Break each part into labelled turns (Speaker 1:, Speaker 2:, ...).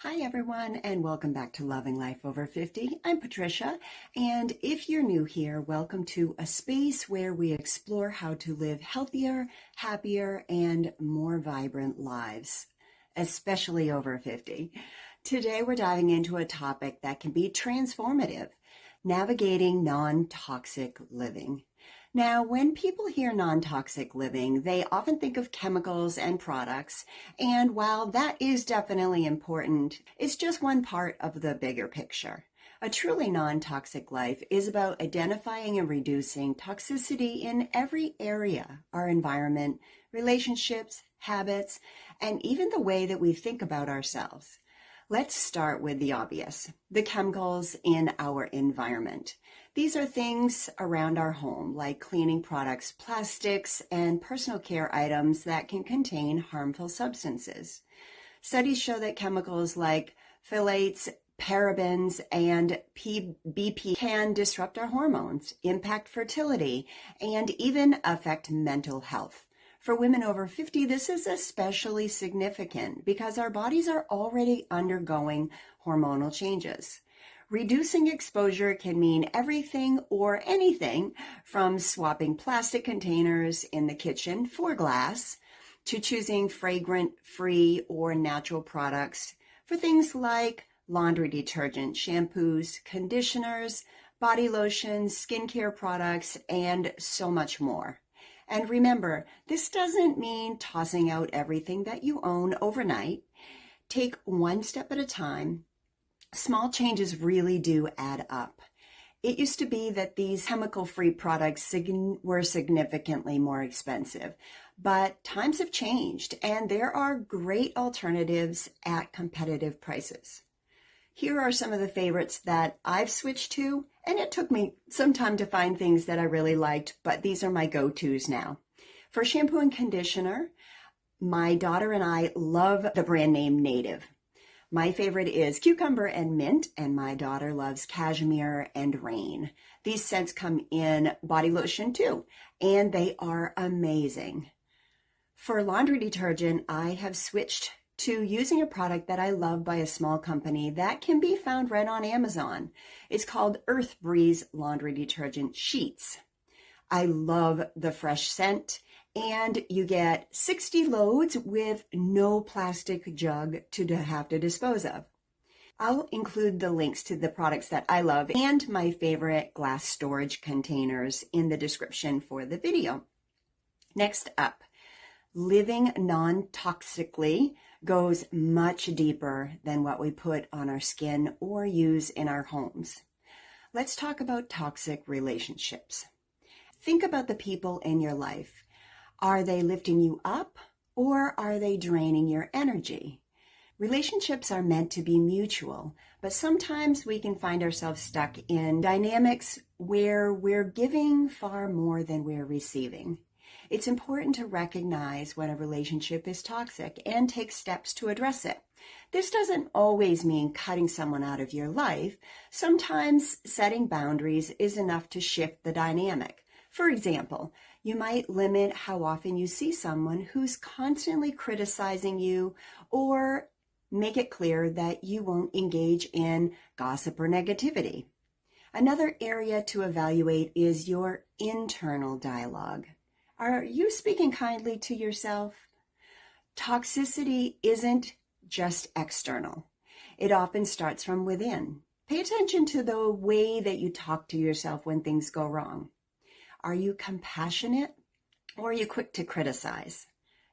Speaker 1: Hi everyone, and welcome back to Loving Life Over 50. I'm Patricia, and if you're new here, welcome to a space where we explore how to live healthier, happier, and more vibrant lives, especially over 50. Today we're diving into a topic that can be transformative: navigating non-toxic living. Now, when people hear non-toxic living, they often think of chemicals and products, and while that is definitely important, it's just one part of the bigger picture. A truly non-toxic life is about identifying and reducing toxicity in every area: our environment, relationships, habits, and even the way that we think about ourselves. Let's start with the obvious: the chemicals in our environment. These are things around our home, like cleaning products, plastics, and personal care items that can contain harmful substances. Studies show that chemicals like phthalates, parabens, and BP can disrupt our hormones, impact fertility, and even affect mental health. For women over 50, this is especially significant because our bodies are already undergoing hormonal changes. Reducing exposure can mean everything or anything from swapping plastic containers in the kitchen for glass to choosing fragrance-free or natural products for things like laundry detergent, shampoos, conditioners, body lotions, skincare products, and so much more. And remember, this doesn't mean tossing out everything that you own overnight. Take one step at a time. Small changes really do add up. It used to be that these chemical-free products were significantly more expensive, but times have changed and there are great alternatives at competitive prices. Here are some of the favorites that I've switched to, and it took me some time to find things that I really liked, but these are my go-tos now. For shampoo and conditioner, my daughter and I love the brand name Native. My favorite is cucumber and mint, and my daughter loves cashmere and rain. These scents come in body lotion too, and they are amazing. For laundry detergent, I have switched to using a product that I love by a small company that can be found right on Amazon. It's called Earth Breeze Laundry Detergent Sheets. I love the fresh scent, and you get 60 loads with no plastic jug to have to dispose of. I'll include the links to the products that I love and my favorite glass storage containers in the description for the video. Next up, living non-toxically goes much deeper than what we put on our skin or use in our homes. Let's talk about toxic relationships. Think about the people in your life. Are they lifting you up or are they draining your energy? Relationships are meant to be mutual, but sometimes we can find ourselves stuck in dynamics where we're giving far more than we're receiving. It's important to recognize when a relationship is toxic and take steps to address it. This doesn't always mean cutting someone out of your life. Sometimes setting boundaries is enough to shift the dynamic. For example, you might limit how often you see someone who's constantly criticizing you, or make it clear that you won't engage in gossip or negativity. Another area to evaluate is your internal dialogue. Are you speaking kindly to yourself? Toxicity isn't just external. It often starts from within. Pay attention to the way that you talk to yourself when things go wrong. Are you compassionate or are you quick to criticize?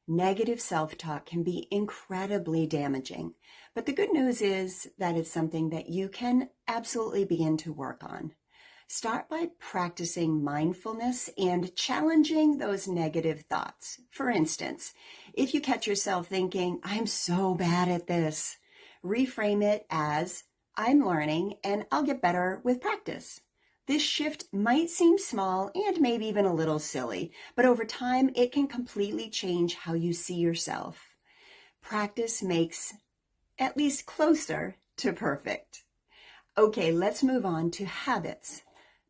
Speaker 1: Negative self-talk can be incredibly damaging, but the good news is that it's something that you can absolutely begin to work on. Start by practicing mindfulness and challenging those negative thoughts. For instance, if you catch yourself thinking, "I'm so bad at this," reframe it as, "I'm learning and I'll get better with practice." This shift might seem small and maybe even a little silly, but over time it can completely change how you see yourself. Practice makes at least closer to perfect. Okay, let's move on to habits.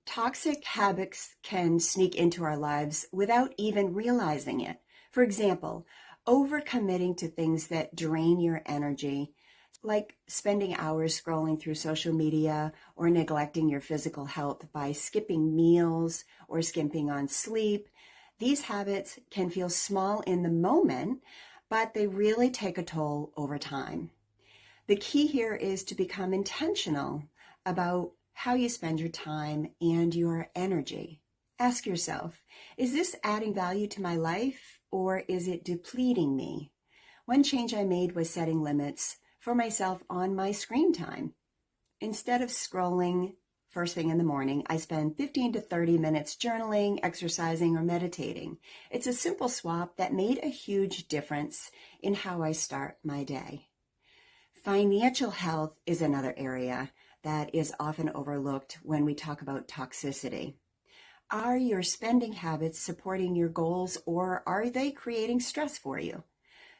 Speaker 1: Toxic habits can sneak into our lives without even realizing it. For example, overcommitting to things that drain your energy. like spending hours scrolling through social media or neglecting your physical health by skipping meals or skimping on sleep. These habits can feel small in the moment, but they really take a toll over time. The key here is to become intentional about how you spend your time and your energy. Ask yourself, is this adding value to my life or is it depleting me? One change I made was setting limits for myself on my screen time. Instead of scrolling first thing in the morning, I spend 15 to 30 minutes journaling, exercising, or meditating. It's a simple swap that made a huge difference in how I start my day. Financial health is another area that is often overlooked when we talk about toxicity. Are your spending habits supporting your goals or are they creating stress for you?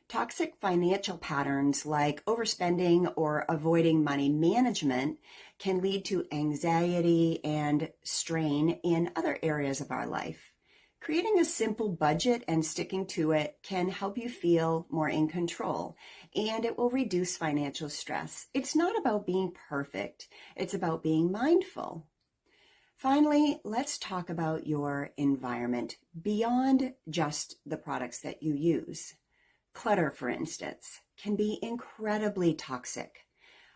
Speaker 1: Toxic financial patterns like overspending or avoiding money management can lead to anxiety and strain in other areas of our life. Creating a simple budget and sticking to it can help you feel more in control, and it will reduce financial stress. It's not about being perfect, it's about being mindful. Finally, let's talk about your environment beyond just the products that you use. Clutter, for instance, can be incredibly toxic.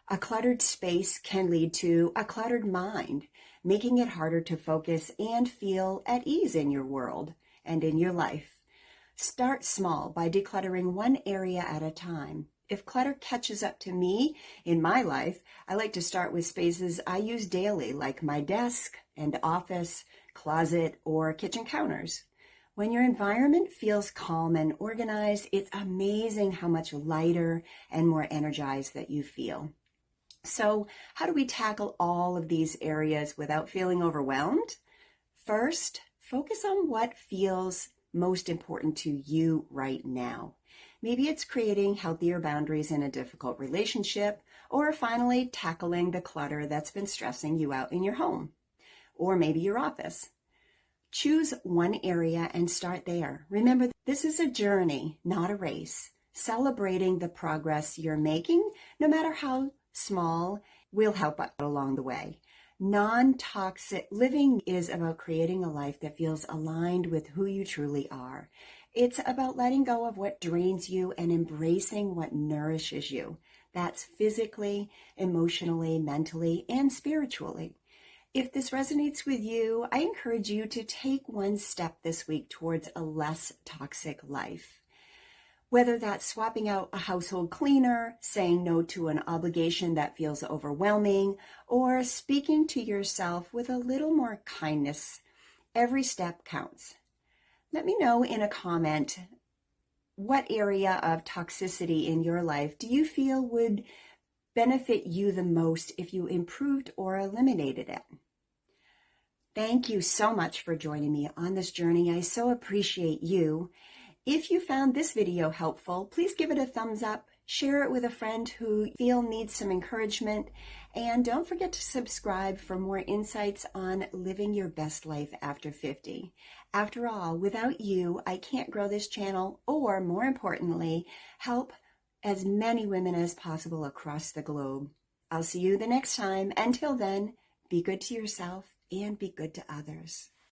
Speaker 1: A cluttered space can lead to a cluttered mind, making it harder to focus and feel at ease in your world and in your life. Start small by decluttering one area at a time. If clutter catches up to me in my life, I like to start with spaces I use daily, like my desk and office, closet, or kitchen counters. When your environment feels calm and organized, it's amazing how much lighter and more energized that you feel. So, how do we tackle all of these areas without feeling overwhelmed? First, focus on what feels most important to you right now. Maybe it's creating healthier boundaries in a difficult relationship, or finally tackling the clutter that's been stressing you out in your home, or maybe your office. Choose one area and start there. Remember, this is a journey, not a race. Celebrating the progress you're making, no matter how small, will help out along the way. Non-toxic living is about creating a life that feels aligned with who you truly are. It's about letting go of what drains you and embracing what nourishes you. That's physically, emotionally, mentally, and spiritually. If this resonates with you, I encourage you to take one step this week towards a less toxic life. Whether that's swapping out a household cleaner, saying no to an obligation that feels overwhelming, or speaking to yourself with a little more kindness, every step counts. Let me know in a comment what area of toxicity in your life do you feel would benefit you the most if you improved or eliminated it. Thank you so much for joining me on this journey. I so appreciate you. If you found this video helpful, please give it a thumbs up, share it with a friend who you feel needs some encouragement, and don't forget to subscribe for more insights on living your best life after 50. After all, without you, I can't grow this channel or, more importantly, help as many women as possible across the globe. I'll see you the next time. Until then, be good to yourself and be good to others.